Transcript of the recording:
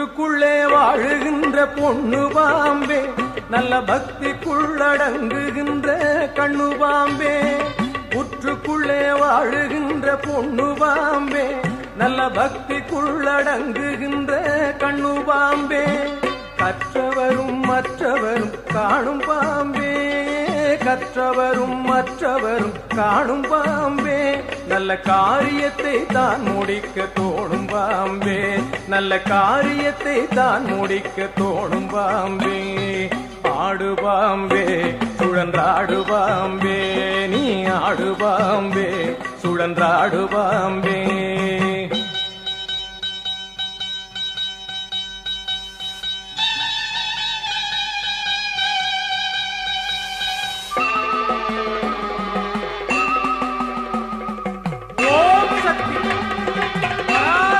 புற்றுக்குள்ளே வாழுகின்ற பொண்ணு பாம்பே, நல்ல பக்திக்குள்ளடங்குகின்ற கண்ணு பாம்பே. புற்றுக்குள்ளே வாழுகின்ற பொண்ணு பாம்பே, நல்ல பக்திக்குள்ளடங்குகின்ற கண்ணு பாம்பே. கற்றவரும் மற்றவரும் காணும் பாம்பே, கற்றவரும் மற்றவரும் காணும் பாம்பே. நல்ல காரியத்தை தான் முடிக்க தோணும் பாம்பே, நல்ல காரியத்தை தான் முடிக்க தோணும் பாம்பே. ஆடு பாம்பே சுழன்றாடு பாம்பே, நீ ஆடு பாம்பே சுழன்றாடு பாம்பே.